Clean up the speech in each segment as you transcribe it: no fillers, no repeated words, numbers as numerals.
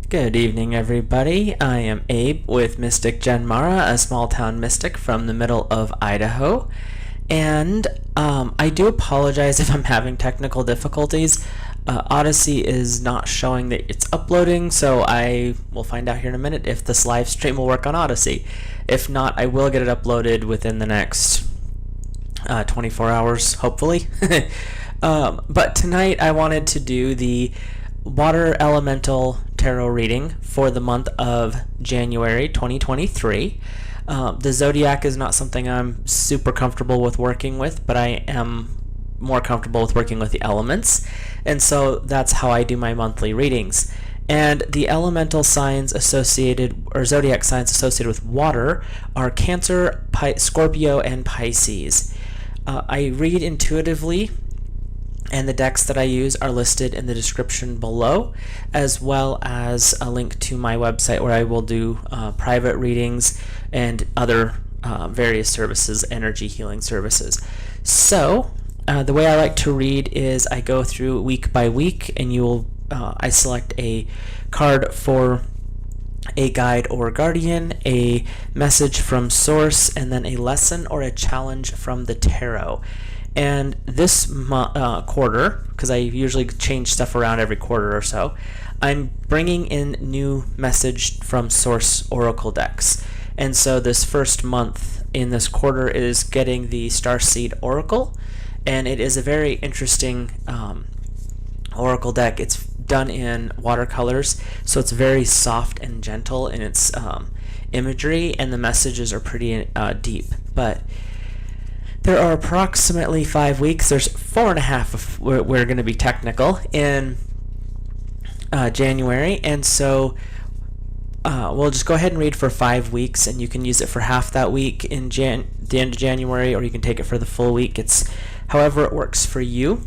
Good evening, everybody. I am Abe with Mystic Gen Mara, a small town mystic from the middle of Idaho. And I do apologize if I'm having technical difficulties. Odyssey is not showing that it's uploading, so I will find out here in a minute if this live stream will work on Odyssey. If not, I will get it uploaded within the next 24 hours, hopefully. But tonight I wanted to do the Water Elemental Tarot reading for the month of January 2023. The zodiac is not something I'm super comfortable with working with, but I am more comfortable with working with the elements, and so that's how I do my monthly readings. And the elemental signs associated, or zodiac signs associated with water, are Cancer, Scorpio, and Pisces. I read intuitively, and the decks that I use are listed in the description below, as well as a link to my website where I will do private readings and other various services, energy healing services. So the way I like to read is I go through week by week, and I select a card for a guide or guardian, a message from source, and then a lesson or a challenge from the tarot. And this quarter, because I usually change stuff around every quarter or so, I'm bringing in new message from source oracle decks. And so this first month in this quarter is getting the Starseed Oracle, and it is a very interesting oracle deck. It's done in watercolors, so it's very soft and gentle in its imagery, and the messages are pretty deep. But there are approximately 5 weeks. There's 4.5 if we're going to be technical in January, and so we'll just go ahead and read for 5 weeks, and you can use it for half that week in the end of January, or you can take it for the full week. It's however it works for you.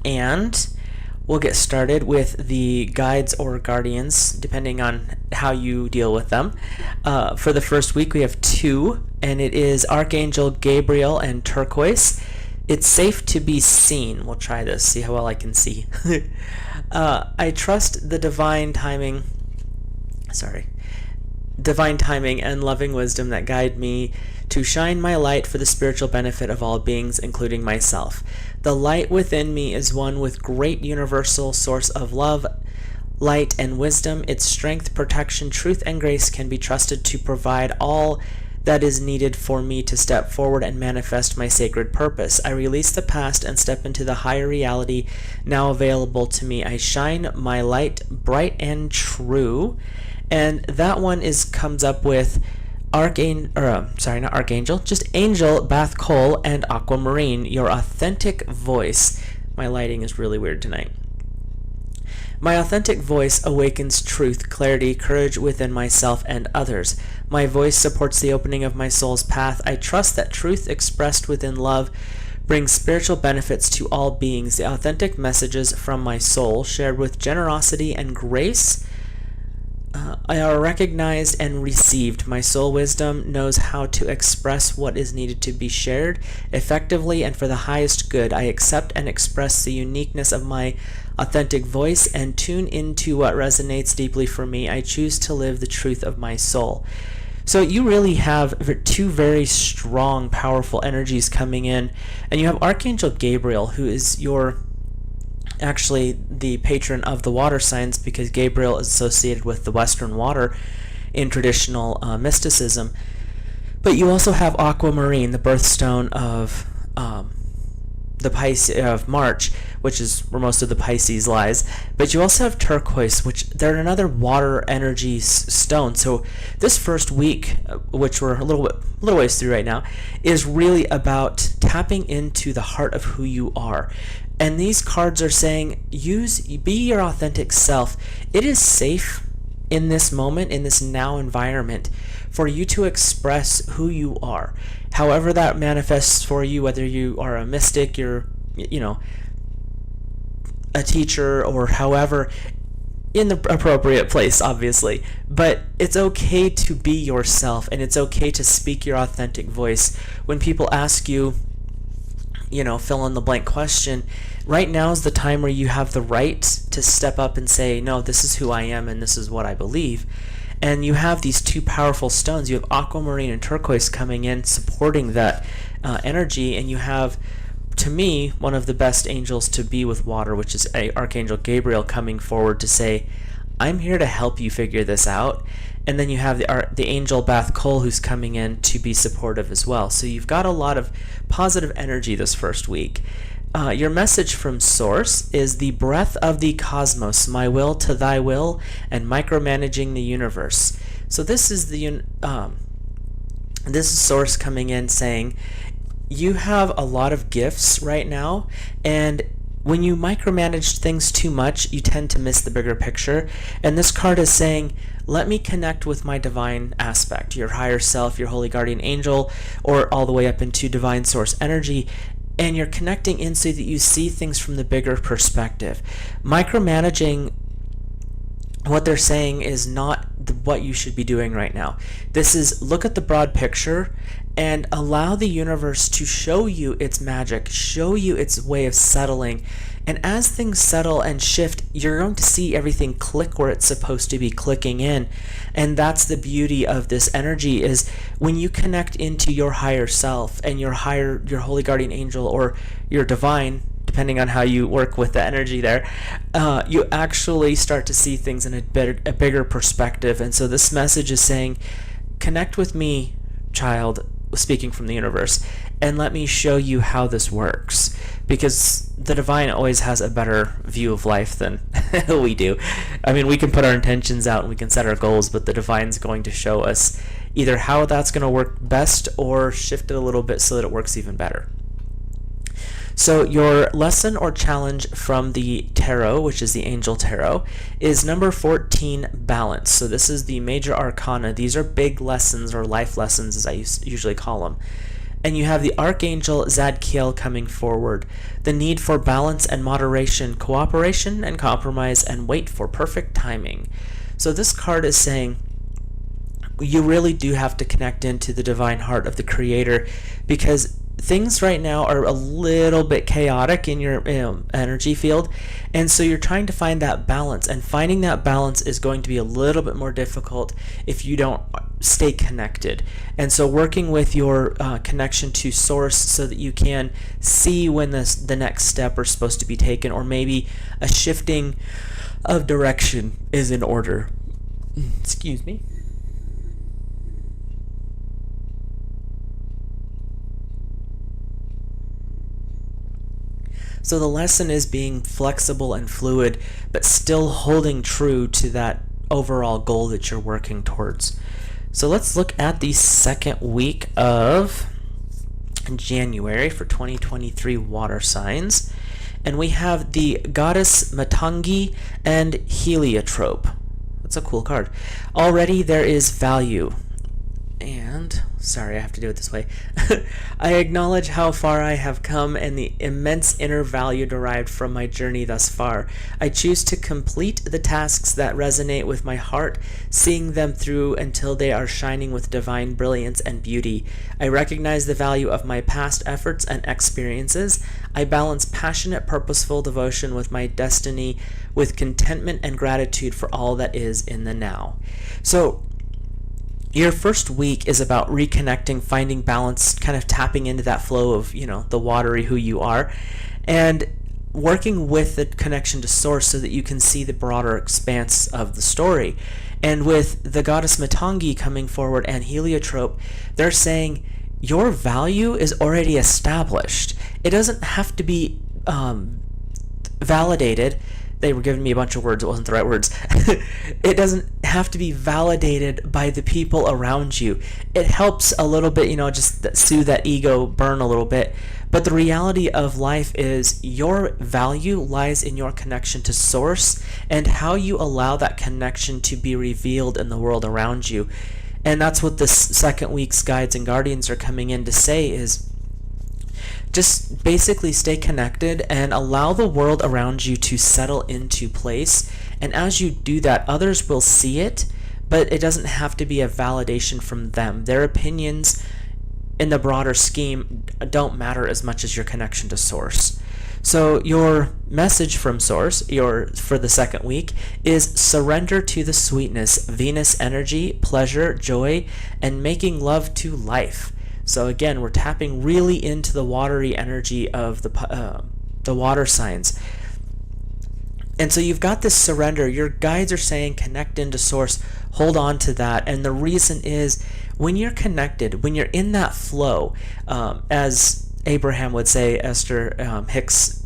And we'll get started with the guides or guardians, depending on how you deal with them. For the first week, we have 2, and it is Archangel Gabriel and Turquoise. It's safe to be seen. We'll try this, see how well I can see. I trust the divine timing and loving wisdom that guide me to shine my light for the spiritual benefit of all beings, including myself. The light within me is one with great universal source of love, light, and wisdom. Its strength, protection, truth, and grace can be trusted to provide all that is needed for me to step forward and manifest my sacred purpose. I release the past and step into the higher reality now available to me. I shine my light bright and true. And that one comes up with Angel Bath Cole and Aquamarine, your authentic voice. My lighting is really weird tonight. My authentic voice awakens truth, clarity, courage within myself and others. My voice supports the opening of my soul's path. I trust that truth expressed within love brings spiritual benefits to all beings. The authentic messages from my soul, shared with generosity and grace, are recognized and received. My soul wisdom knows how to express what is needed to be shared effectively and for the highest good. I accept and express the uniqueness of my authentic voice and tune into what resonates deeply for me. I choose to live the truth of my soul. So you really have 2 very strong, powerful energies coming in, and you have Archangel Gabriel, who is actually the patron of the water signs, because Gabriel is associated with the Western water in traditional mysticism. But you also have Aquamarine, the birthstone of the Pisces of March, which is where most of the Pisces lies. But you also have Turquoise, which they're another water energy stone. So this first week, which we're a little ways through right now, is really about tapping into the heart of who you are. And these cards are saying, be your authentic self. It is safe in this moment, in this now environment, for you to express who you are. However that manifests for you, whether you are a mystic, you're, a teacher, or however, in the appropriate place, obviously. But it's okay to be yourself, and it's okay to speak your authentic voice. When people ask you, fill in the blank question, right now is the time where you have the right to step up and say, no, this is who I am and this is what I believe. And you have these two powerful stones. You have aquamarine and turquoise coming in, supporting that energy. And you have, to me, one of the best angels to be with water, which is Archangel Gabriel, coming forward to say, I'm here to help you figure this out. And then you have the angel Bath Kol, who's coming in to be supportive as well. So you've got a lot of positive energy this first week. Your message from Source is the breath of the cosmos, my will to thy will, and micromanaging the universe. So this is this is Source coming in saying, you have a lot of gifts right now, and when you micromanage things too much, you tend to miss the bigger picture. And this card is saying, let me connect with my divine aspect, your higher self, your holy guardian angel, or all the way up into divine source energy. And you're connecting in so that you see things from the bigger perspective. Micromanaging, what they're saying, is not what you should be doing right now. This is, look at the broad picture and allow the universe to show you its magic, show you its way of settling. And as things settle and shift, you're going to see everything click where it's supposed to be clicking in. And that's the beauty of this energy, is when you connect into your higher self and your holy guardian angel, or your divine, depending on how you work with the energy there, you actually start to see things in a bigger perspective. And so this message is saying, connect with me, child, speaking from the universe, and let me show you how this works, because the divine always has a better view of life than we do. I mean, we can put our intentions out and we can set our goals, but the divine's going to show us either how that's going to work best or shift it a little bit so that it works even better. So your lesson or challenge from the tarot, which is the Angel Tarot, is number 14, balance. So this is the major arcana. These are big lessons, or life lessons as I usually call them. And you have the Archangel Zadkiel coming forward. The need for balance and moderation, cooperation and compromise, and wait for perfect timing. So this card is saying you really do have to connect into the divine heart of the Creator, because things right now are a little bit chaotic in your energy field, and so you're trying to find that balance, and finding that balance is going to be a little bit more difficult if you don't stay connected. And so working with your connection to source so that you can see when the next step is supposed to be taken, or maybe a shifting of direction is in order. Excuse me. So the lesson is being flexible and fluid, but still holding true to that overall goal that you're working towards. So let's look at the second week of January for 2023 water signs. And we have the goddess Matangi and Heliotrope. That's a cool card. Already there is value. And, sorry, I have to do it this way. I acknowledge how far I have come and the immense inner value derived from my journey thus far. I choose to complete the tasks that resonate with my heart, seeing them through until they are shining with divine brilliance and beauty. I recognize the value of my past efforts and experiences. I balance passionate, purposeful devotion with my destiny, with contentment and gratitude for all that is in the now. So, your first week is about reconnecting, finding balance, kind of tapping into that flow of, the watery who you are, and working with the connection to source so that you can see the broader expanse of the story. And with the goddess Matangi coming forward and Heliotrope, they're saying your value is already established. It doesn't have to be validated. They were giving me a bunch of words, it wasn't the right words. It doesn't have to be validated by the people around you. It helps a little bit, just soothe that ego burn a little bit. But the reality of life is your value lies in your connection to source and how you allow that connection to be revealed in the world around you. And that's what this second week's guides and guardians are coming in to say, is just basically stay connected and allow the world around you to settle into place. And as you do that, others will see it, but it doesn't have to be a validation from them. Their opinions in the broader scheme don't matter as much as your connection to source. So your message from source for the second week is surrender to the sweetness, Venus energy, pleasure, joy, and making love to life. So again, we're tapping really into the watery energy of the water signs. And so you've got this surrender. Your guides are saying connect into source, hold on to that. And the reason is when you're connected, when you're in that flow, as Abraham would say, Esther Hicks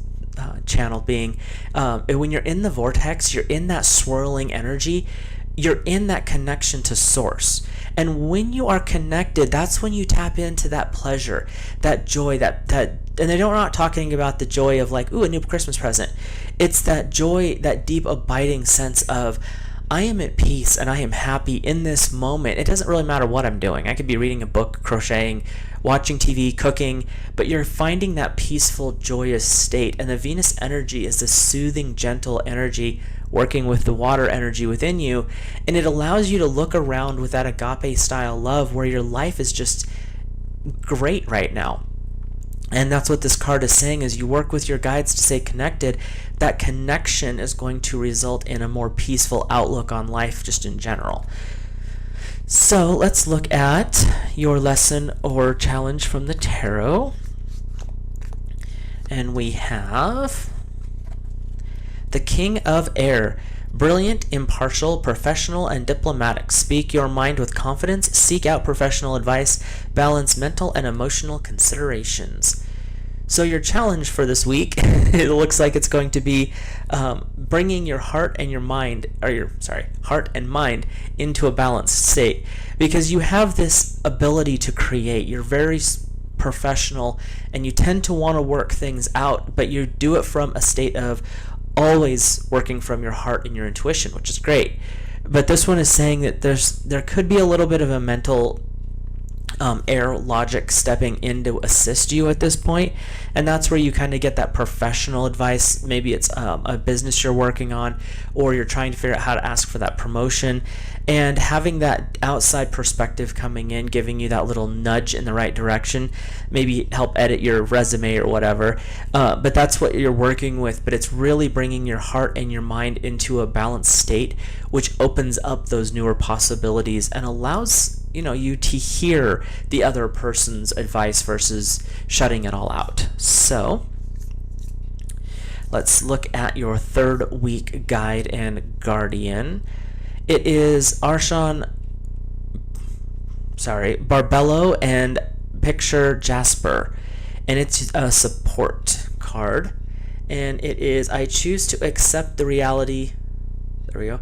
channel being, when you're in the vortex, you're in that swirling energy, you're in that connection to source. And when you are connected, that's when you tap into that pleasure, that joy, that and we're not talking about the joy of like, ooh, a new Christmas present. It's that joy, that deep abiding sense of, I am at peace and I am happy in this moment. It doesn't really matter what I'm doing. I could be reading a book, crocheting, watching TV, cooking, but you're finding that peaceful, joyous state. And the Venus energy is this soothing, gentle energy working with the water energy within you. And it allows you to look around with that agape style love where your life is just great right now. And that's what this card is saying, is you work with your guides to stay connected. That connection is going to result in a more peaceful outlook on life just in general. So let's look at your lesson or challenge from the tarot. And we have the King of Air. Brilliant, impartial, professional, and diplomatic. Speak your mind with confidence. Seek out professional advice. Balance mental and emotional considerations. So your challenge for this week, it looks like it's going to be bringing your heart and your mind, heart and mind into a balanced state, because you have this ability to create. You're very professional, and you tend to want to work things out, but you do it from a state of always working from your heart and your intuition, which is great. But this one is saying that there could be a little bit of a mental air logic stepping in to assist you at this point, and that's where you kind of get that professional advice. Maybe it's a business you're working on, or you're trying to figure out how to ask for that promotion, and having that outside perspective coming in, giving you that little nudge in the right direction, maybe help edit your resume or whatever, but that's what you're working with. But it's really bringing your heart and your mind into a balanced state, which opens up those newer possibilities and allows you to hear the other person's advice versus shutting it all out. So let's look at your third week guide and guardian. It is Barbello and Picture Jasper, and it's a support card, and it is, I choose to accept the reality, there we go,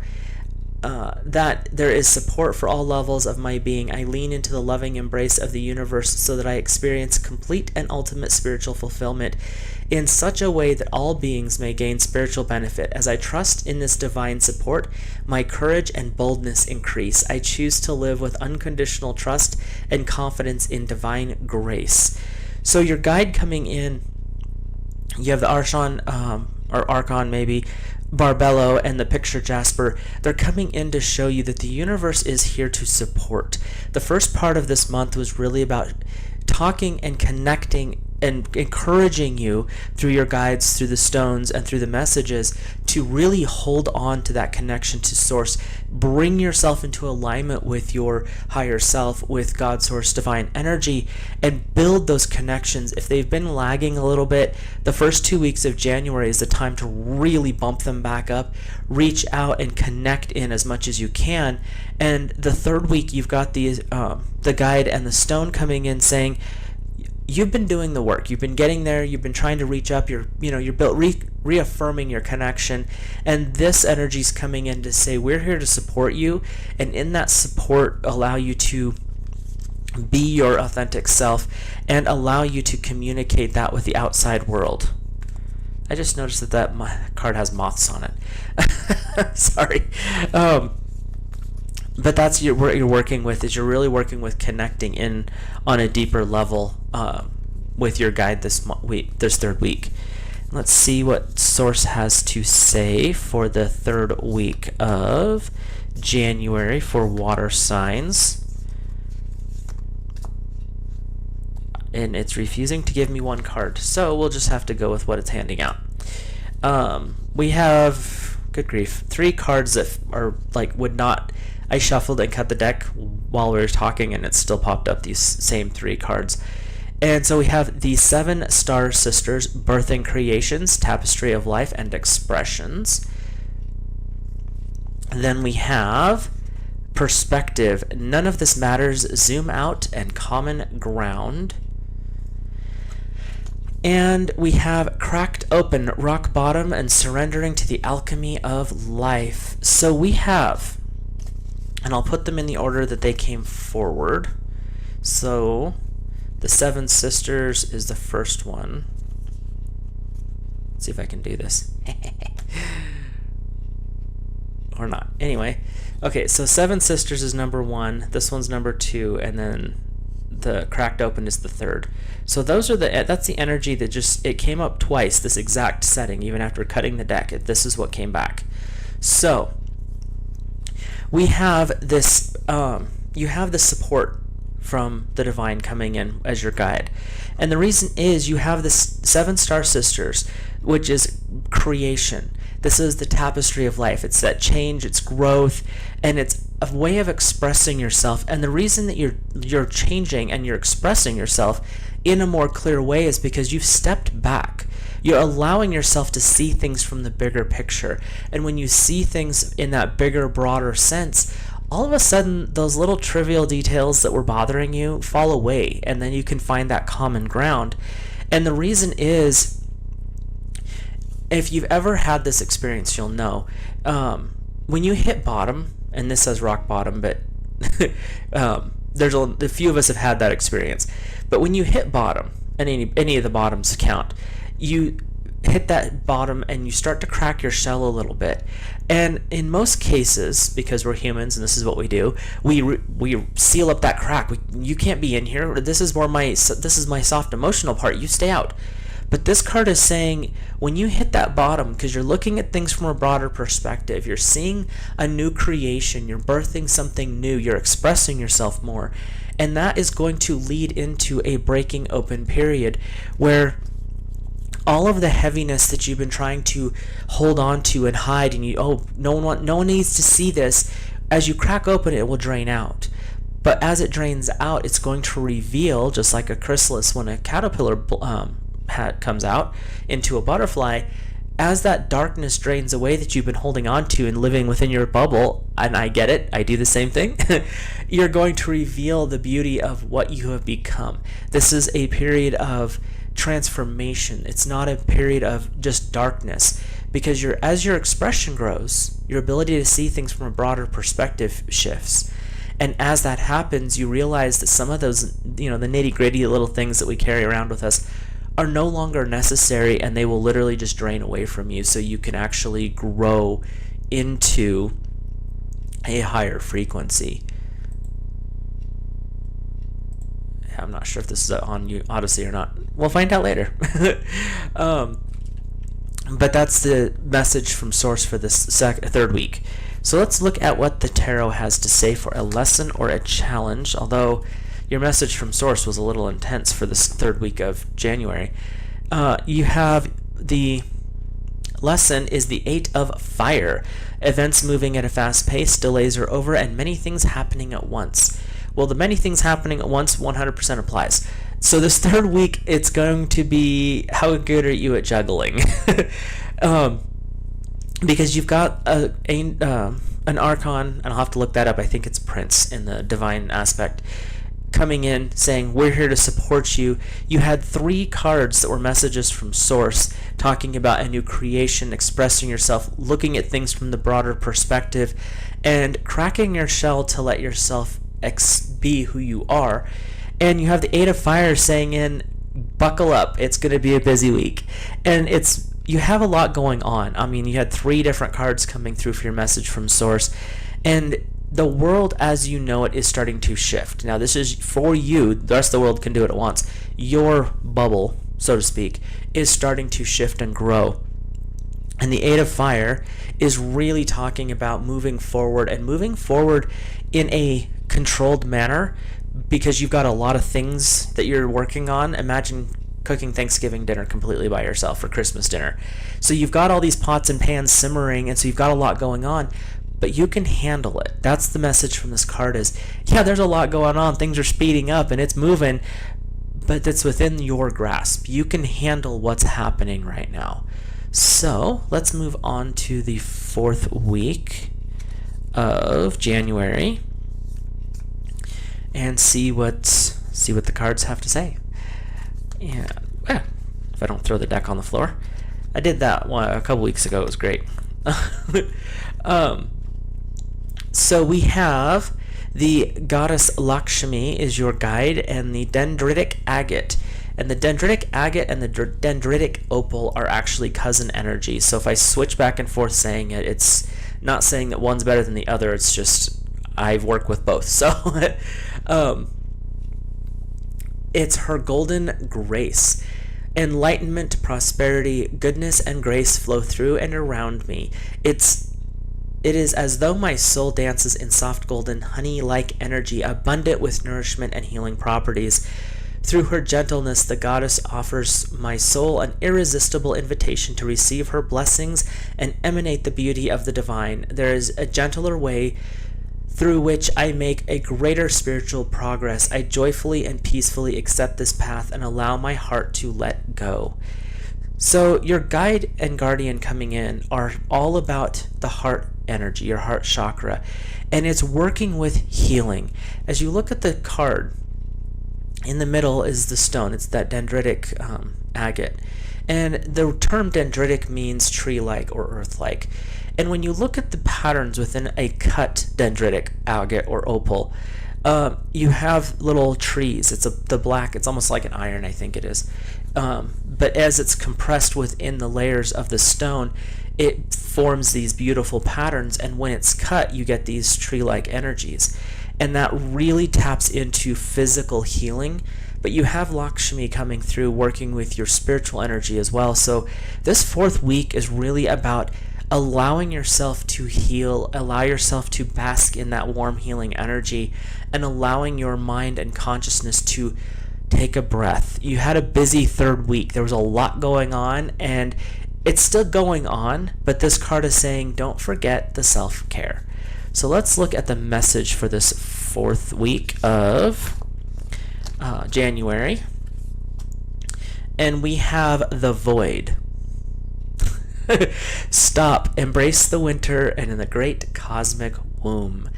that there is support for all levels of my being. I lean into the loving embrace of the universe so that I experience complete and ultimate spiritual fulfillment in such a way that all beings may gain spiritual benefit. As I trust in this divine support, my courage and boldness increase. I choose to live with unconditional trust and confidence in divine grace. So your guide coming in, you have the Archon maybe, Barbello, and the Picture Jasper. They're coming in to show you that the universe is here to support. The first part of this month was really about talking and connecting and encouraging you through your guides, through the stones, and through the messages to really hold on to that connection to source. Bring yourself into alignment with your higher self, with God, source, divine energy, and build those connections. If they've been lagging a little bit, the first 2 weeks of January is the time to really bump them back up. Reach out and connect in as much as you can. And the third week, you've got the guide and the stone coming in saying, you've been doing the work. You've been getting there. You've been trying to reach up. You're reaffirming your connection, and this energy is coming in to say we're here to support you, and in that support, allow you to be your authentic self and allow you to communicate that with the outside world. I just noticed that my card has moths on it. Sorry. But that's what you're working with, is you're really working with connecting in on a deeper level with your guide this third week. Let's see what Source has to say for the third week of January for water signs. and it's refusing to give me one card, so we'll just have to go with what it's handing out. We have, good grief, 3 cards that are like would not. I shuffled and cut the deck while we were talking, and it still popped up these same 3 cards. And so we have the 7 Star Sisters, Birthing Creations, Tapestry of Life, and Expressions. Then we have Perspective, None of This Matters, Zoom Out, and Common Ground. And we have Cracked Open, Rock Bottom, and Surrendering to the Alchemy of Life. So we have, and I'll put them in the order that they came forward. So the 7 Sisters is the first one. Let's see if I can do this. Or not. Anyway, okay, so 7 Sisters is number 1, this one's number 2, and then the Cracked Open is the 3rd. So that's the energy that it came up twice, this exact setting, even after cutting the deck. This is what came back. So we have this, you have the support from the divine coming in as your guide. And the reason is you have this 7 Star Sisters, which is creation. This is the tapestry of life. It's that change, it's growth, and it's a way of expressing yourself. And the reason that you're changing and you're expressing yourself in a more clear way is because you've stepped back. You're allowing yourself to see things from the bigger picture. And when you see things in that bigger, broader sense, all of a sudden those little trivial details that were bothering you fall away, and then you can find that common ground. And the reason is, if you've ever had this experience, you'll know, when you hit bottom, and this says rock bottom, but there's a few of us have had that experience. But when you hit bottom, and any of the bottoms count, you hit that bottom and you start to crack your shell a little bit. And in most cases, because we're humans and this is what we do, we seal up that crack. You can't be in here. This is my soft emotional part. You stay out. But this card is saying when you hit that bottom, because you're looking at things from a broader perspective, you're seeing a new creation, you're birthing something new, you're expressing yourself more, and that is going to lead into a breaking open period where all of the heaviness that you've been trying to hold on to and hide, and no one needs to see this, as you crack open it will drain out. But as it drains out, it's going to reveal, just like a chrysalis when a caterpillar comes out into a butterfly, as that darkness drains away that you've been holding on to and living within your bubble, and I get it, I do the same thing, you're going to reveal the beauty of what you have become. This is a period of transformation. It's not a period of just darkness, because as your expression grows, your ability to see things from a broader perspective shifts. And as that happens, you realize that some of those, the nitty-gritty little things that we carry around with us are no longer necessary, and they will literally just drain away from you, so you can actually grow into a higher frequency. I'm not sure if this is on Odyssey or not. We'll find out later. But that's the message from Source for this third week. So let's look at what the tarot has to say for a lesson or a challenge, although your message from Source was a little intense for this third week of January. You have the lesson is the 8 of Fire. Events moving at a fast pace, delays are over, and many things happening at once. Well, the many things happening at once 100% applies. So this third week, it's going to be, how good are you at juggling? Because you've got an archon, and I'll have to look that up, I think it's Prince in the divine aspect, coming in saying, we're here to support you. You had 3 cards that were messages from Source talking about a new creation, expressing yourself, looking at things from the broader perspective, and cracking your shell to let yourself be who you are. And you have the 8 of Fire saying buckle up, it's going to be a busy week. And you have a lot going on. I mean, you had 3 different cards coming through for your message from Source, and the world as you know it is starting to shift. Now, this is for you. The rest of the world can do it at once. Your bubble, so to speak, is starting to shift and grow. And the 8 of Fire is really talking about moving forward, and moving forward in a controlled manner, because you've got a lot of things that you're working on. Imagine cooking Thanksgiving dinner completely by yourself or Christmas dinner. So you've got all these pots and pans simmering, and so you've got a lot going on, but you can handle it. That's the message from this card is, yeah, there's a lot going on. Things are speeding up and it's moving, but it's within your grasp. You can handle what's happening right now. So let's move on to the 4th week of January and see what the cards have to say. And if I don't throw the deck on the floor. I did that a couple weeks ago. It was great. So we have the goddess Lakshmi is your guide, and the dendritic agate. And the dendritic agate and the dendritic opal are actually cousin energy. So if I switch back and forth saying it, it's not saying that one's better than the other. It's just I've worked with both. So it's her golden grace. Enlightenment, prosperity, goodness, and grace flow through and around me. It is as though my soul dances in soft golden honey-like energy, abundant with nourishment and healing properties. Through her gentleness, the goddess offers my soul an irresistible invitation to receive her blessings and emanate the beauty of the divine. There is a gentler way through which I make a greater spiritual progress. I joyfully and peacefully accept this path and allow my heart to let go. So your guide and guardian coming in are all about the heart energy, your heart chakra, and it's working with healing. As you look at the card, in the middle is the stone. It's that dendritic agate. And the term dendritic means tree-like or earth-like. And when you look at the patterns within a cut dendritic agate or opal, you have little trees. It's the black, it's almost like an iron, I think it is. But as it's compressed within the layers of the stone, it forms these beautiful patterns, and when it's cut, you get these tree-like energies. And that really taps into physical healing. But you have Lakshmi coming through, working with your spiritual energy as well. So this 4th week is really about allowing yourself to heal, allow yourself to bask in that warm healing energy, and allowing your mind and consciousness to take a breath. You had a busy 3rd week. There was a lot going on, and it's still going on, but this card is saying don't forget the self-care. So let's look at the message for this 4th week of January. And we have the void. Stop, embrace the winter and in the great cosmic womb.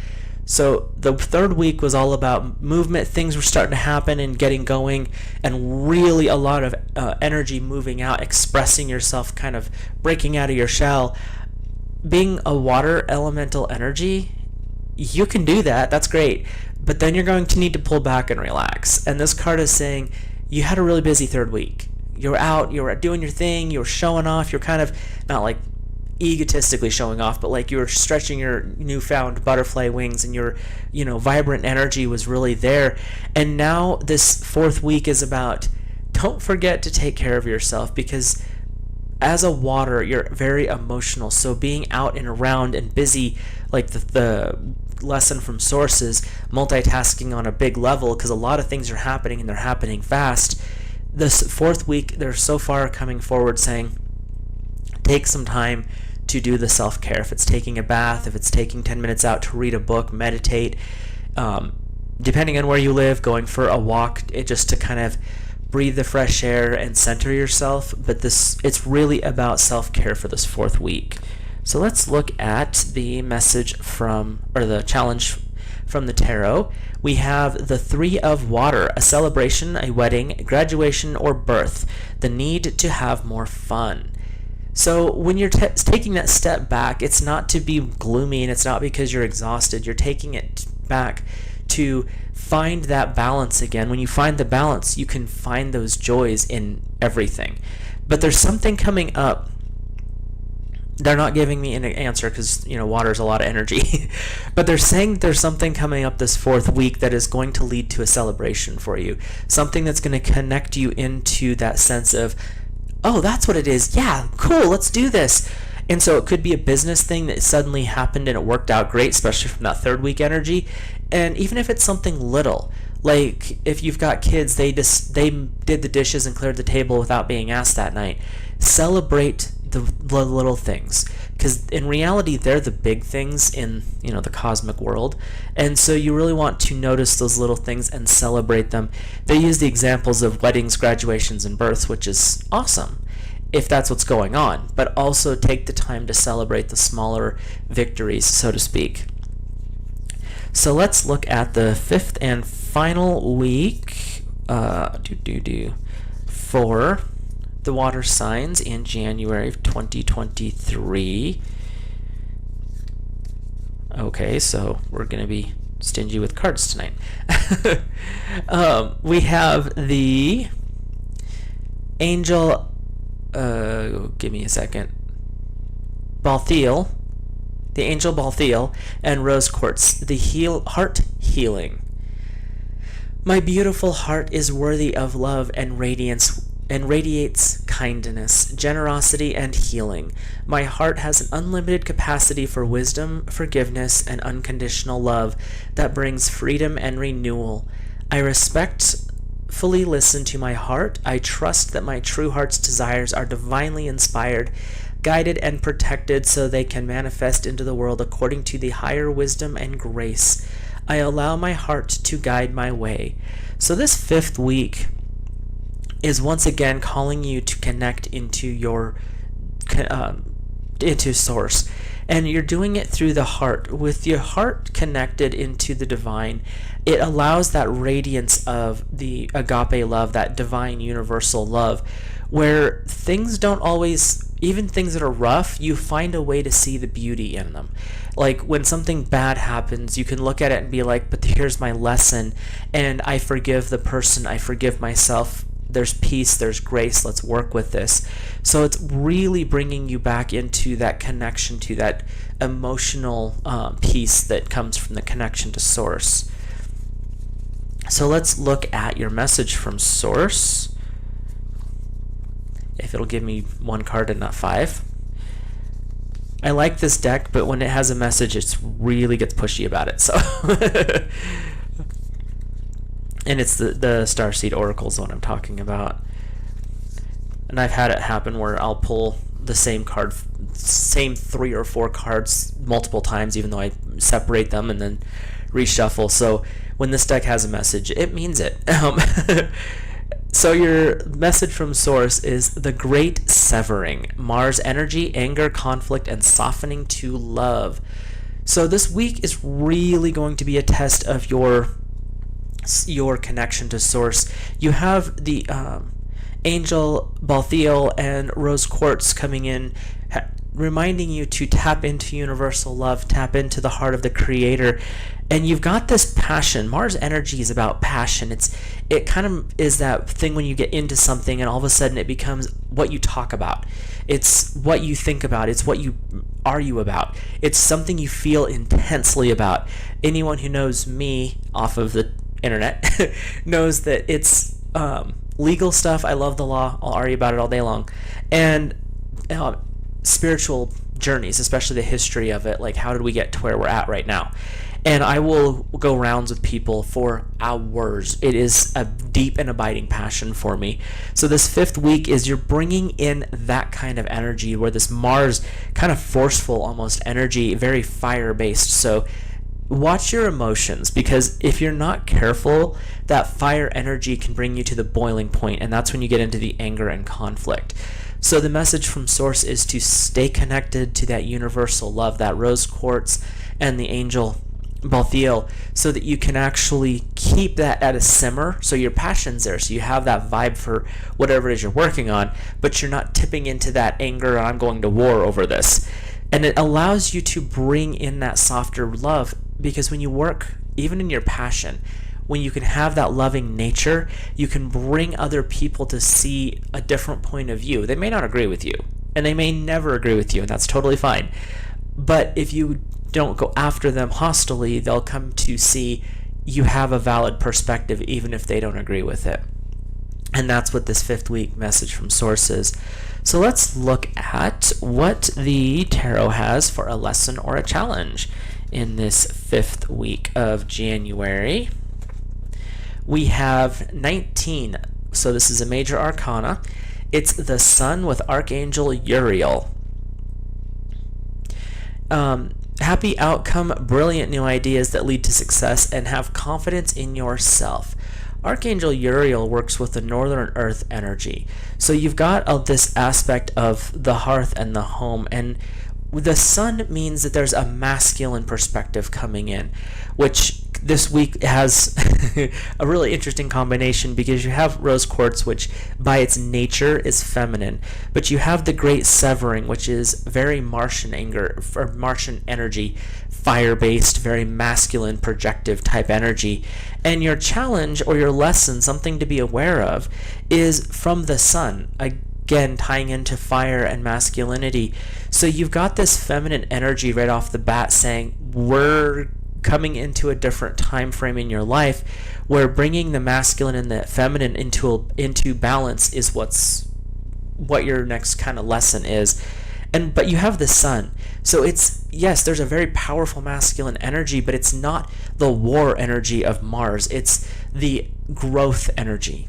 So the 3rd week was all about movement. Things were starting to happen and getting going, and really a lot of energy moving out, expressing yourself, kind of breaking out of your shell. Being a water elemental energy, you can do that. That's great. But then you're going to need to pull back and relax. And this card is saying you had a really busy 3rd week. You were out, you were doing your thing, you were showing off. You're kind of not like egotistically showing off, but like you were stretching your newfound butterfly wings, and your, vibrant energy was really there. And now this 4th week is about, don't forget to take care of yourself, because as a water, you're very emotional. So being out and around and busy, like the lesson from sources, multitasking on a big level, because a lot of things are happening and they're happening fast. This 4th week, they're so far coming forward saying, take some time to do the self-care. If it's taking a bath, if it's taking 10 minutes out to read a book, meditate, depending on where you live, going for a walk, just to kind of breathe the fresh air and center yourself. But it's really about self-care for this 4th week. So let's look at the message the challenge from the tarot. We have the 3 of water, a celebration, a wedding, graduation, or birth, the need to have more fun. So when you're taking that step back, it's not to be gloomy, and it's not because you're exhausted. You're taking it back to find that balance again. When you find the balance, you can find those joys in everything. But there's something coming up. They're not giving me an answer because, water is a lot of energy. But they're saying there's something coming up this 4th week that is going to lead to a celebration for you. Something that's going to connect you into that sense of, oh, that's what it is. Yeah, cool, let's do this. And so it could be a business thing that suddenly happened and it worked out great, especially from that third week energy. And even if it's something little, like if you've got kids, they did the dishes and cleared the table without being asked that night. Celebrate the little things, because in reality they're the big things in the cosmic world, and so you really want to notice those little things and celebrate them. They use the examples of weddings, graduations, and births, which is awesome if that's what's going on, but also take the time to celebrate the smaller victories, so to speak. So let's look at the fifth and final week for the water signs in January of 2023. Okay, so we're going to be stingy with cards tonight. We have the angel, give me a second, Balthiel, the angel Balthiel, and rose quartz, the heart healing. My beautiful heart is worthy of love and radiance, and radiates kindness, generosity, and healing. My heart has an unlimited capacity for wisdom, forgiveness, and unconditional love that brings freedom and renewal. I respectfully listen to my heart. I trust that my true heart's desires are divinely inspired, guided, and protected so they can manifest into the world according to the higher wisdom and grace. I allow my heart to guide my way. So this fifth week is once again calling you to connect into into source, and you're doing it through the heart. With your heart connected into the divine, it allows that radiance of the agape love, that divine universal love, where things don't always, even things that are rough, you find a way to see the beauty in them. Like when something bad happens, you can look at it and be like, but here's my lesson, and I forgive the person, I forgive myself. There's peace, there's grace, let's work with this. So it's really bringing you back into that connection to that emotional peace that comes from the connection to source. So let's look at your message from source. If it'll give me one card and not five. I like this deck, but when it has a message, it really gets pushy about it. So and it's the Starseed Oracle's one I'm talking about. And I've had it happen where I'll pull the same card, same 3 or 4 cards multiple times, even though I separate them and then reshuffle. So when this deck has a message, it means it. So your message from source is the great severing, Mars energy, anger, conflict, and softening to love. So this week is really going to be a test of your connection to source. You have the angel Balthiel and rose quartz coming in, reminding you to tap into universal love, tap into the heart of the creator. And you've got this passion. Mars energy is about passion. It kind of is that thing when you get into something and all of a sudden it becomes what you talk about. It's what you think about. It's what you argue about. It's something you feel intensely about. Anyone who knows me off of the internet knows that it's legal stuff. I love the law. I'll argue about it all day long. And spiritual journeys, especially the history of it, like how did we get to where we're at right now. And I will go rounds with people for hours. It is a deep and abiding passion for me. So this fifth week is you're bringing in that kind of energy where this Mars kind of forceful almost energy, very fire-based. So watch your emotions, because if you're not careful, that fire energy can bring you to the boiling point, and that's when you get into the anger and conflict. So the message from source is to stay connected to that universal love, that rose quartz and the angel Balthiel, so that you can actually keep that at a simmer. So your passion's there, so you have that vibe for whatever it is you're working on, but you're not tipping into that anger, I'm going to war over this. And it allows you to bring in that softer love, because when you work, even in your passion, when you can have that loving nature, you can bring other people to see a different point of view. They may not agree with you, and they may never agree with you, and that's totally fine. But if you don't go after them hostilely, they'll come to see you have a valid perspective, even if they don't agree with it. And that's what this 5th week message from Source is. So let's look at what the tarot has for a lesson or a challenge in this 5th week of January. We have 19. So this is a major arcana. It's the Sun with Archangel Uriel. Happy outcome, brilliant new ideas that lead to success, and have confidence in yourself. Archangel Uriel works with the Northern Earth energy. So you've got this aspect of the hearth and the home, and the Sun means that there's a masculine perspective coming in, which this week has a really interesting combination, because you have rose quartz, which by its nature is feminine, but you have the great severing, which is very Martian anger, or Martian energy, fire-based, very masculine, projective type energy. And your challenge or your lesson, something to be aware of, is from the Sun. Again, tying into fire and masculinity. So you've got this feminine energy right off the bat saying, we're coming into a different time frame in your life where bringing the masculine and the feminine into balance is what your next kind of lesson is. But you have the Sun. So it's, yes, there's a very powerful masculine energy, but it's not the war energy of Mars. It's the growth energy.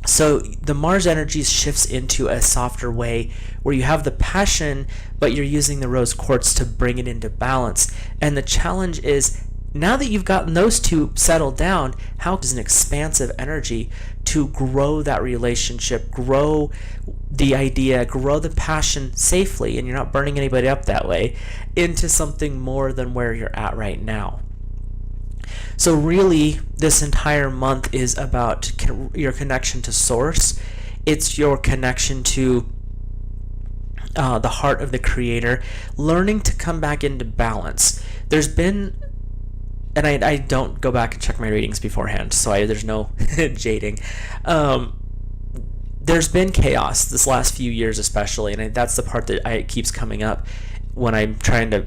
So the Mars energy shifts into a softer way where you have the passion, but you're using the rose quartz to bring it into balance. And the challenge is, now that you've gotten those two settled down, how is an expansive energy to grow that relationship, grow the idea, grow the passion safely, and you're not burning anybody up that way, into something more than where you're at right now. So really, this entire month is about your connection to Source. It's your connection to the heart of the Creator, learning to come back into balance. There's been, and I don't go back and check my readings beforehand, so there's no jading. There's been chaos this last few years especially, and that's the part that keeps coming up when I'm trying to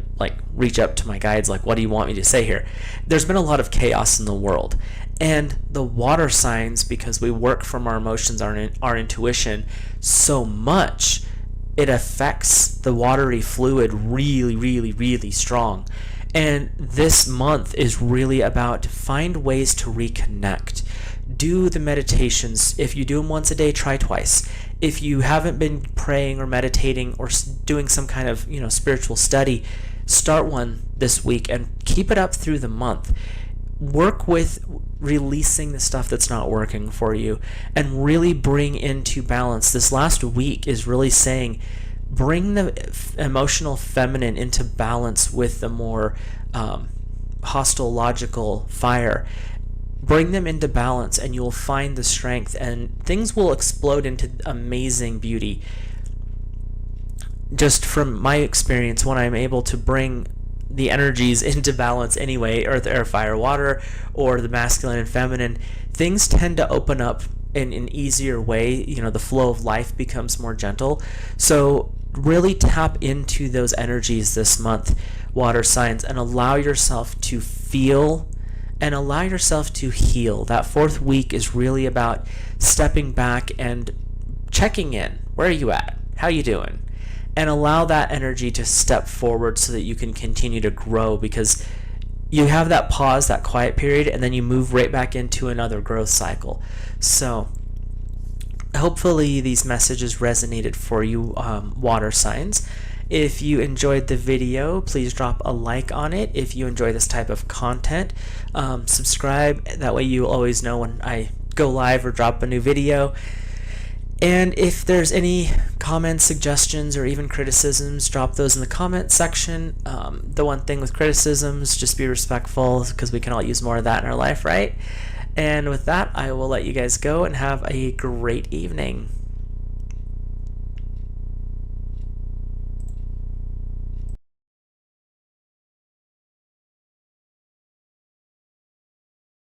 reach up to my guides, what do you want me to say here? There's been a lot of chaos in the world, and the water signs, because we work from our emotions, our intuition so much, it affects the watery fluid really, really, really strong. And this month is really about find ways to reconnect. Do the meditations. If you do them once a day, try twice. If you haven't been praying or meditating or doing some kind of spiritual study, start one this week and keep it up through the month. Work with releasing the stuff that's not working for you and really bring into balance. This last week is really saying, bring the emotional feminine into balance with the more hostile logical fire. Bring them into balance and you'll find the strength, and things will explode into amazing beauty. Just from my experience, when I'm able to bring the energies into balance anyway, earth, air, fire, water, or the masculine and feminine, things tend to open up in an easier way. The flow of life becomes more gentle. So really tap into those energies this month, water signs, and allow yourself to feel and allow yourself to heal. That 4th week is really about stepping back and checking in. Where are you at? How you doing? And allow that energy to step forward so that you can continue to grow, because you have that pause, that quiet period, and then you move right back into another growth cycle. So hopefully these messages resonated for you, water signs. If you enjoyed the video, please drop a like on it. If you enjoy this type of content, subscribe. That way you'll always know when I go live or drop a new video. And if there's any comments, suggestions, or even criticisms, drop those in the comment section. The one thing with criticisms, just be respectful, because we can all use more of that in our life, right? And with that, I will let you guys go and have a great evening.